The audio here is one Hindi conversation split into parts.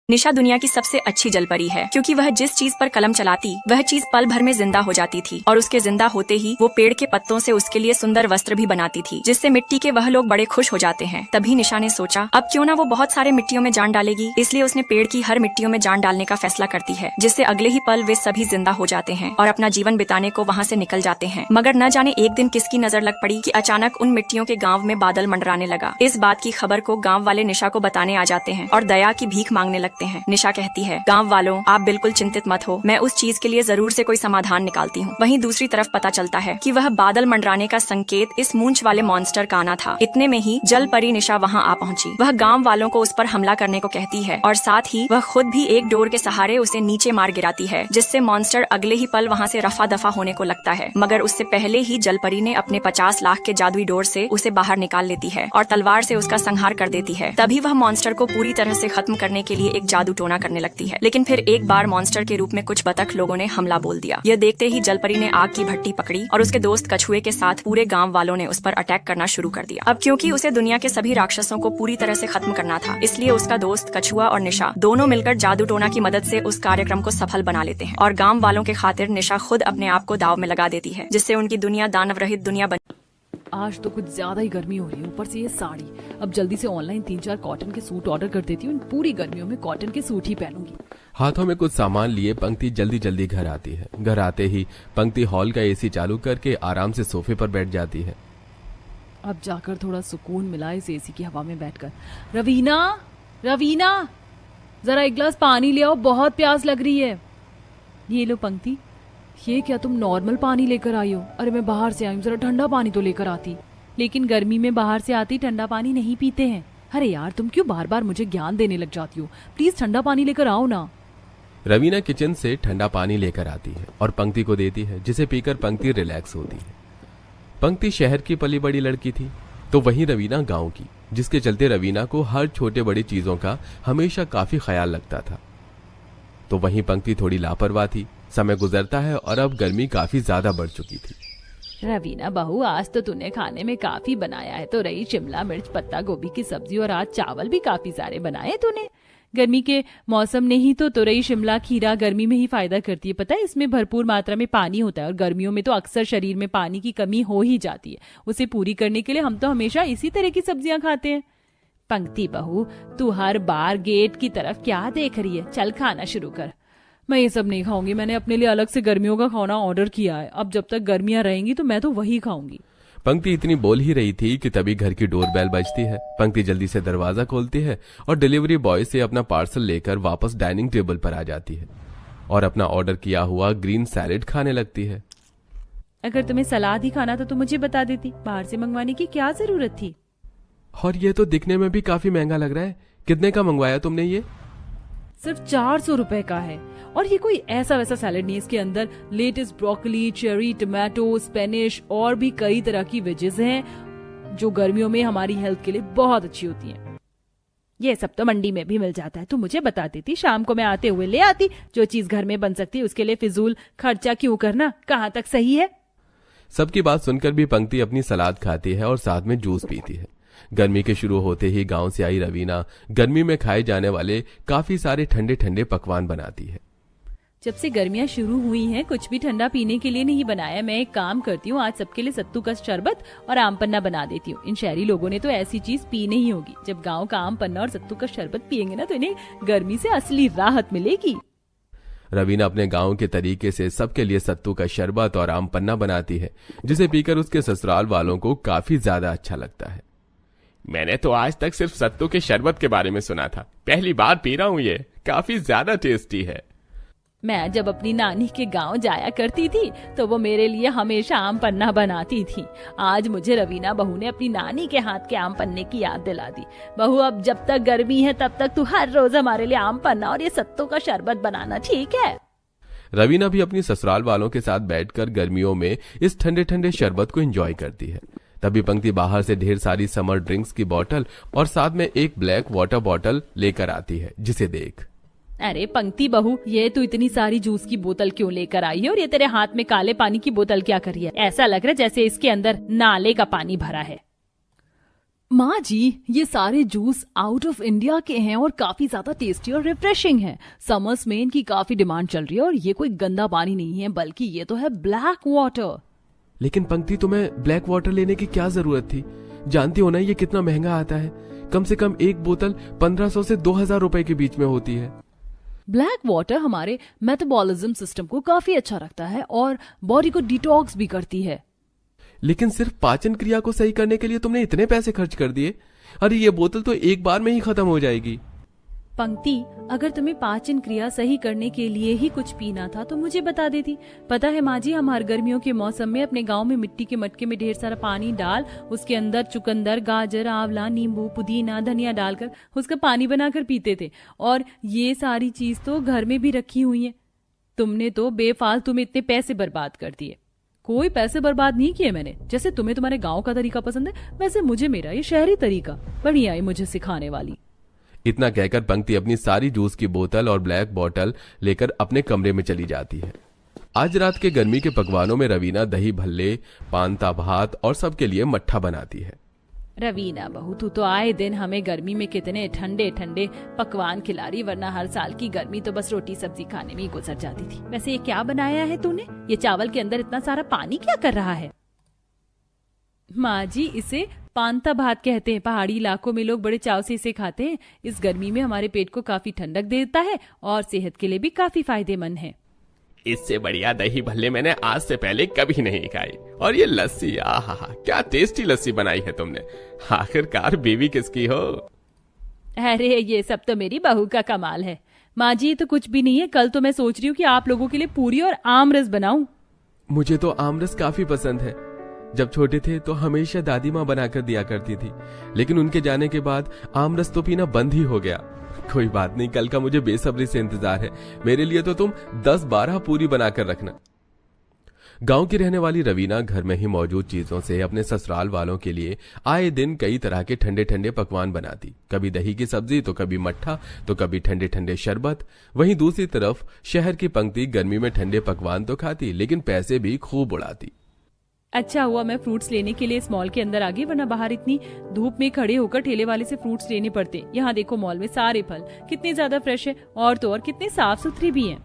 निशा दुनिया की सबसे अच्छी जलपरी है क्योंकि वह जिस चीज पर कलम चलाती वह चीज पल भर में जिंदा हो जाती थी और उसके जिंदा होते ही वो पेड़ के पत्तों से उसके लिए सुंदर वस्त्र भी बनाती थी जिससे मिट्टी के वह लोग बड़े खुश हो जाते हैं। तभी निशा ने सोचा अब क्यों ना वो बहुत सारे मिट्टियों में जान डालेगी, इसलिए उसने पेड़ की हर मिट्टियों में जान डालने का फैसला करती है जिससे अगले ही पल वे सभी जिंदा हो जाते हैं और अपना जीवन बिताने को वहाँ से निकल जाते हैं। मगर न जाने एक दिन किसकी नजर लग पड़ी कि अचानक उन मिट्टियों के गाँव में बादल मंडराने लगा। इस बात की खबर को गाँव वाले निशा को बताने आ जाते हैं और दया की भीख मांगने लगते हैं। निशा कहती है, गांव वालों आप बिल्कुल चिंतित मत हो, मैं उस चीज के लिए जरूर से कोई समाधान निकालती हूँ। वहीं दूसरी तरफ पता चलता है कि वह बादल मंडराने का संकेत इस मूंछ वाले मॉन्स्टर का आना था। इतने में ही जल परी निशा वहाँ आ पहुँची। वह गांव वालों को उस पर हमला करने को कहती है और साथ ही वह खुद भी एक डोर के सहारे उसे नीचे मार गिराती है जिससे मॉन्स्टर अगले ही पल वहाँ से रफा दफा होने को लगता है। मगर उससे पहले ही जल परी ने अपने 50 लाख के जादुई डोर से उसे बाहर निकाल लेती है और तलवार से उसका संहार कर देती है। तभी वह मॉन्स्टर को पूरी तरह से खत्म करने के लिए एक जादू टोना करने लगती है। लेकिन फिर एक बार मॉन्स्टर के रूप में कुछ बतख लोगों ने हमला बोल दिया। यह देखते ही जलपरी ने आग की भट्टी पकड़ी और उसके दोस्त कछुए के साथ पूरे गांव वालों ने उस पर अटैक करना शुरू कर दिया। अब क्योंकि उसे दुनिया के सभी राक्षसों को पूरी तरह से खत्म करना था, इसलिए उसका दोस्त कछुआ और निशा दोनों मिलकर जादू टोना की मदद से उस कार्यक्रम को सफल बना लेते हैं और गाँव वालों के खातिर निशा खुद अपने आप को दाव में लगा देती है जिससे उनकी दुनिया दानव रहित दुनिया बन। आज तो कुछ ज्यादा ही गर्मी हो रही है, ऊपर से ये साड़ी। अब जल्दी से ऑनलाइन 3-4 कॉटन के सूट ऑर्डर कर देती हूँ। पूरी गर्मियों में कॉटन के सूट ही पहनूंगी। हाथों में कुछ सामान लिए पंक्ति जल्दी जल्दी घर आती है। घर आते ही पंक्ति हॉल का एसी चालू करके आराम से सोफे पर बैठ जाती है। अब जाकर थोड़ा सुकून मिला इस एसी की हवा में बैठकर। रवीना, रवीना, जरा एक गिलास पानी ले आओ, बहुत प्यास लग रही है। ये लो पंक्ति, ये क्या तुम नॉर्मल पानी लेकर आई हो? अरे मैं बाहर से आई हूँ, जरा ठंडा पानी तो लेकर आती। लेकिन गर्मी में बाहर से आती ठंडा पानी नहीं पीते हैं। अरे यार तुम क्यों बार बार मुझे ज्ञान देने लग जाती हो? प्लीज ठंडा पानी लेकर आओ ना। रवीना किचन से ठंडा पानी लेकर आती है और पंक्ति को देती है जिसे पीकर पंक्ति रिलैक्स होती है। पंक्ति शहर की पली बड़ी लड़की थी तो वहीं रवीना गाँव की, जिसके चलते रवीना को हर छोटे बड़ी चीजों का हमेशा काफी ख्याल लगता था। तो वहीं पंक्ति थोड़ी लापरवाह थी। समय गुजरता है और अब गर्मी काफी ज्यादा बढ़ चुकी थी। रवीना बहू, आज तो तूने खाने में काफी बनाया है। तो रही शिमला मिर्च, पत्ता गोभी की सब्जी और आज चावल भी काफी सारे बनाए तूने। गर्मी के मौसम ने ही तो तुरई, शिमला, खीरा गर्मी में ही फायदा करती है। पता है इसमें भरपूर मात्रा में पानी होता है और गर्मियों में तो अक्सर शरीर में पानी की कमी हो ही जाती है। उसे पूरी करने के लिए हम तो हमेशा इसी तरह की सब्जियां खाते हैं। पंक्ति बहू, तू हर बार गेट की तरफ क्या देख रही है? चल खाना शुरू कर। मैं ये सब नहीं खाऊंगी, मैंने अपने लिए अलग से गर्मियों का खाना ऑर्डर किया है। अब जब तक गर्मियां रहेंगी तो मैं तो वही खाऊंगी। पंक्ति इतनी बोल ही रही थी कि तभी घर की डोरबेल बजती है। पंक्ति जल्दी से दरवाजा खोलती है और डिलीवरी बॉय से अपना पार्सल लेकर वापस डाइनिंग टेबल पर आ जाती है और अपना ऑर्डर किया हुआ ग्रीन सैलेड खाने लगती है। अगर तुम्हें सलाद ही खाना था तो मुझे बता देती, बाहर से मंगवाने की क्या जरूरत थी? और ये तो दिखने में भी काफी महंगा लग रहा है। कितने का मंगवाया तुमने? ये सिर्फ 400 रुपए का है और ये कोई ऐसा वैसा सैलेड नहीं। इसके अंदर latest, broccoli, cherry, tomato, Spanish और भी कई तरह की वेजेस हैं जो गर्मियों में हमारी हेल्थ के लिए बहुत अच्छी होती हैं। ये सब तो मंडी में भी मिल जाता है। तू मुझे बता देती, शाम को मैं आते हुए ले आती। जो चीज घर में बन सकती है उसके लिए फिजूल खर्चा क्यों करना? कहाँ तक सही है? सबकी बात सुनकर भी पंक्ति अपनी सलाद खाती है और साथ में जूस पीती है। गर्मी के शुरू होते ही गांव से आई रवीना गर्मी में खाए जाने वाले काफी सारे ठंडे ठंडे पकवान बनाती है। जब से गर्मियां शुरू हुई हैं कुछ भी ठंडा पीने के लिए नहीं बनाया। मैं एक काम करती हूँ, आज सबके लिए सत्तू का शरबत और आम पन्ना बना देती हूँ। इन शहरी लोगों ने तो ऐसी चीज पी नहीं होगी। जब गांव का आम पन्ना और सत्तू का शरबत पियेंगे ना तो इन्हें गर्मी से असली राहत मिलेगी। रवीना अपने गांव के तरीके से सबके लिए सत्तू का शरबत और आम पन्ना बनाती है जिसे पीकर उसके ससुराल वालों को काफी ज्यादा अच्छा लगता है। मैंने तो आज तक सिर्फ सत्तू के शरबत के बारे में सुना था, पहली बार पी रहा हूँ। ये काफी ज्यादा टेस्टी है। मैं जब अपनी नानी के गांव जाया करती थी तो वो मेरे लिए हमेशा आम पन्ना बनाती थी। आज मुझे रवीना बहू ने अपनी नानी के हाथ के आम पन्ने की याद दिला दी। बहू, अब जब तक गर्मी है तब तक तू हर रोज हमारे लिए आम पन्ना और ये सत्तू का शरबत बनाना, ठीक है? रवीना भी अपनी ससुराल वालों के साथ बैठकर गर्मियों में इस ठंडे ठंडे शरबत को एंजॉय करती है। तभी पंक्ति बाहर से ढेर सारी समर ड्रिंक्स की बोतल और साथ में एक ब्लैक वाटर बॉटल लेकर आती है जिसे देख। अरे पंक्ति बहू, ये तू इतनी सारी जूस की बोतल क्यों लेकर आई है और ये तेरे हाथ में काले पानी की बोतल क्या करी है? ऐसा लग रहा है जैसे इसके अंदर नाले का पानी भरा है। माँ जी, ये सारे जूस आउट ऑफ इंडिया के हैं और काफी ज्यादा टेस्टी और रिफ्रेशिंग हैं। समर्स में इनकी काफी डिमांड चल रही है और ये कोई गंदा पानी नहीं है, बल्कि ये तो है ब्लैक वाटर। लेकिन पंक्ति, तुम्हें ब्लैक वाटर लेने की क्या जरूरत थी? जानती हो ना ये कितना महंगा आता है। कम से कम एक बोतल 1500 से 2000 रुपए के बीच में होती है। ब्लैक वाटर हमारे मेटाबॉलिज्म सिस्टम को काफी अच्छा रखता है और बॉडी को डिटॉक्स भी करती है। लेकिन सिर्फ पाचन क्रिया को सही करने के लिए तुमने इतने पैसे खर्च कर दिए? अरे ये बोतल तो एक बार में ही खत्म हो जाएगी। पंक्ति, अगर तुम्हें पाचन क्रिया सही करने के लिए ही कुछ पीना था तो मुझे बता देती। पता है माँ जी, हम हर गर्मियों के मौसम में अपने गांव में मिट्टी के मटके में ढेर सारा पानी डाल उसके अंदर चुकंदर, गाजर, आंवला, नींबू, पुदीना, धनिया डालकर उसका पानी बनाकर पीते थे। और ये सारी चीज तो घर में भी रखी हुई है। तुमने तो बेफालतू में इतने पैसे बर्बाद कर दिए। कोई पैसे बर्बाद नहीं किए मैंने। जैसे तुम्हें तुम्हारे गांव का तरीका पसंद है, वैसे मुझे मेरा ये शहरी तरीका। बढ़िया है मुझे सिखाने वाली। इतना कहकर पंक्ति अपनी सारी जूस की बोतल और ब्लैक बॉटल लेकर अपने कमरे में चली जाती है। आज रात के गर्मी के पकवानों में रवीना दही भल्ले, पांता भात और सबके लिए मट्ठा बनाती है। रवीना बहू, तू तो आए दिन हमें गर्मी में कितने ठंडे ठंडे पकवान खिला रही, वरना हर साल की गर्मी तो बस रोटी सब्जी खाने में ही गुजर जाती थी। वैसे ये क्या बनाया है तूने? ये चावल के अंदर इतना सारा पानी क्या कर रहा है? माँ जी, इसे पांता भात कहते हैं। पहाड़ी इलाकों में लोग बड़े चाव से इसे खाते हैं। इस गर्मी में हमारे पेट को काफी ठंडक देता है और सेहत के लिए भी काफी फायदेमंद है। इससे बढ़िया दही भल्ले मैंने आज से पहले कभी नहीं खाई। और ये लस्सी, आहा, क्या टेस्टी लस्सी बनाई है तुमने। आखिरकार बीवी किसकी हो? अरे ये सब तो मेरी बहू का कमाल है। माँ जी, ये तो कुछ भी नहीं है। कल तो मैं सोच रही हूँ कि आप लोगों के लिए पूरी और आम रस बनाऊं। मुझे तो आम रस काफी पसंद है। जब छोटे थे तो हमेशा दादी माँ बनाकर दिया करती थी, लेकिन उनके जाने के बाद आम रस तो पीना बंद ही हो गया। कोई बात नहीं, कल का मुझे बेसब्री से इंतजार है। मेरे लिए तो तुम 10-12 पूरी बनाकर रखना। गांव की रहने वाली रवीना घर में ही मौजूद चीजों से अपने ससुराल वालों के लिए आए दिन कई तरह के ठंडे ठंडे पकवान बनाती। कभी दही की सब्जी, तो कभी मट्ठा, तो कभी ठंडे ठंडे शरबत। वहीं दूसरी तरफ शहर की पंक्ति गर्मी में ठंडे पकवान तो खाती, लेकिन पैसे भी खूब उड़ाती। अच्छा हुआ मैं फ्रूट्स लेने के लिए इस मॉल के अंदर आ गई, वरना बाहर इतनी धूप में खड़े होकर ठेले वाले से फ्रूट्स लेने पड़ते। यहाँ देखो मॉल में सारे फल कितने ज्यादा फ्रेश है और तो और कितने साफ सुथरे भी हैं।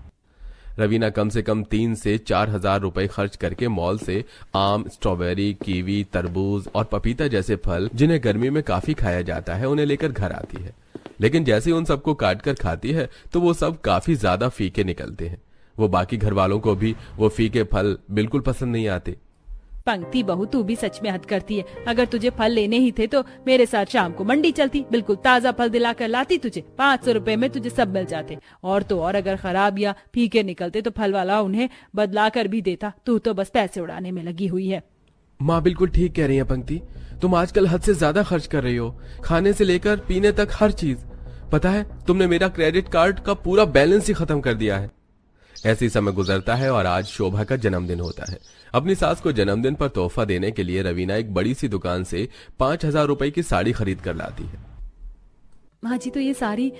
रवीना कम से कम 3 से 4 हजार रुपए खर्च करके मॉल से आम, स्ट्रॉबेरी, कीवी, तरबूज और पपीता जैसे फल, जिन्हें गर्मी में काफी खाया जाता है, उन्हें लेकर घर आती है। लेकिन जैसे ही उन सबको काट कर खाती है तो वो सब काफी ज्यादा फीके निकलते हैं। वो बाकी घर वालों को भी वो फीके फल बिल्कुल पसंद नहीं आते। पंक्ति बहू, तू भी सच में हद करती है। अगर तुझे फल लेने ही थे तो मेरे साथ शाम को मंडी चलती, बिल्कुल ताजा फल दिलाकर लाती तुझे। 500 रुपए में तुझे सब मिल जाते। और तो और अगर खराब या फीके निकलते तो फल वाला उन्हें बदला कर भी देता। तू तो बस पैसे उड़ाने में लगी हुई है। माँ बिल्कुल ठीक कह रही है पंक्ति। तुम आजकल हद से ज्यादा खर्च कर रही हो, खाने से लेकर पीने तक हर चीज। पता है, तुमने मेरा क्रेडिट कार्ड का पूरा बैलेंस ही खत्म कर दिया है। ऐसे ही समय गुजरता है और आज शोभा का जन्मदिन होता है। अपनी सास को जन्मदिन पर तोहफा देने के लिए रवीना एक बड़ी सी दुकान से 5000 रुपए की साड़ी खरीद कर लाती है। माँ जी तो ये साड़ी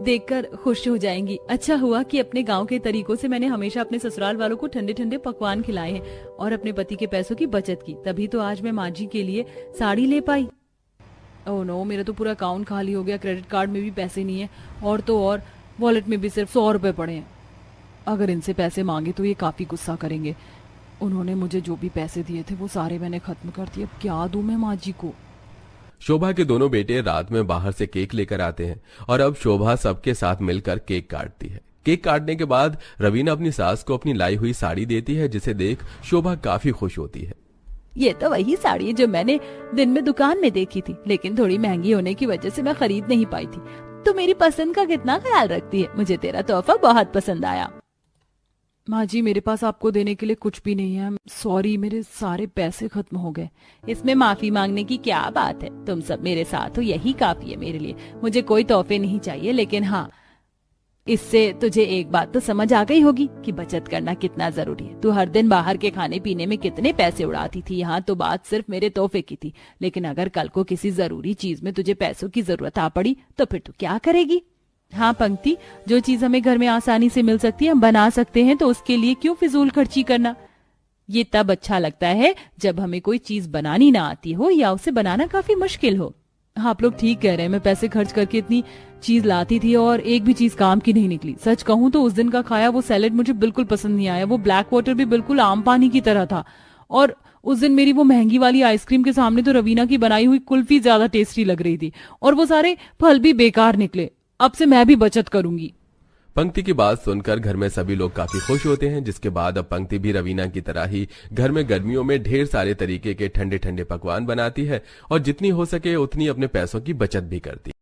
देखकर खुश हो जाएंगी। अच्छा हुआ कि अपने गांव के तरीकों से मैंने हमेशा अपने ससुराल वालों को ठंडे ठंडे पकवान खिलाए हैं और अपने पति के पैसों की बचत की। तभी तो आज मैं माँ जी के लिए साड़ी ले पाई। ओह नो, मेरा तो पूरा अकाउंट खाली हो गया। क्रेडिट कार्ड में भी पैसे नहीं है और तो और वॉलेट में भी सिर्फ 100 रुपए पड़े हैं। अगर इनसे पैसे मांगे तो ये काफी गुस्सा करेंगे। उन्होंने मुझे जो भी पैसे दिए थे वो सारे मैंने खत्म कर दिए। अब क्या दूं मैं माँ जी को? शोभा के दोनों बेटे रात में बाहर से केक लेकर आते हैं और अब शोभा सबके साथ मिलकर केक काटती है। केक काटने के बाद रवीना अपनी सास को अपनी लाई हुई साड़ी देती है, जिसे देख शोभा काफी खुश होती है। ये तो वही साड़ी है जो मैंने दिन में दुकान में देखी थी, लेकिन थोड़ी महंगी होने की वजह से मैं खरीद नहीं पाई थी। तो मेरी पसंद का कितना ख्याल रखती है। मुझे तेरा तोहफा बहुत पसंद आया। माँ जी, मेरे पास आपको देने के लिए कुछ भी नहीं है। सॉरी, मेरे सारे पैसे खत्म हो गए। इसमें माफी मांगने की क्या बात है? तुम सब मेरे साथ हो, यही काफी है मेरे लिए। मुझे कोई तोहफे नहीं चाहिए, लेकिन हाँ, इससे तुझे एक बात तो समझ आ गई होगी कि बचत करना कितना जरूरी है। तू हर दिन बाहर के खाने पीने में कितने पैसे उड़ाती थी। यहाँ तो बात सिर्फ मेरे तोहफे की थी, लेकिन अगर कल को किसी जरूरी चीज में तुझे पैसों की जरूरत आ पड़ी तो फिर तू क्या करेगी? हाँ पंक्ति, जो चीज हमें घर में आसानी से मिल सकती है, हम बना सकते हैं, तो उसके लिए क्यों फिजूल खर्ची करना? ये तब अच्छा लगता है जब हमें कोई चीज बनानी ना आती हो या उसे बनाना काफी मुश्किल हो। आप लोग ठीक कह रहे हैं, मैं पैसे खर्च करके इतनी चीज लाती थी और एक भी चीज काम की नहीं निकली। सच कहूं तो उस दिन का खाया वो सैलेड मुझे बिल्कुल पसंद नहीं आया। वो ब्लैक वाटर भी बिल्कुल आम पानी की तरह था। और उस दिन मेरी वो महंगी वाली आइसक्रीम के सामने तो रवीना की बनाई हुई कुल्फी ज्यादा टेस्टी लग रही थी। और वो सारे फल भी बेकार निकले। अब से मैं भी बचत करूंगी। पंक्ति की बात सुनकर घर में सभी लोग काफी खुश होते हैं, जिसके बाद अब पंक्ति भी रवीना की तरह ही घर में गर्मियों में ढेर सारे तरीके के ठंडे ठंडे पकवान बनाती है और जितनी हो सके उतनी अपने पैसों की बचत भी करती है।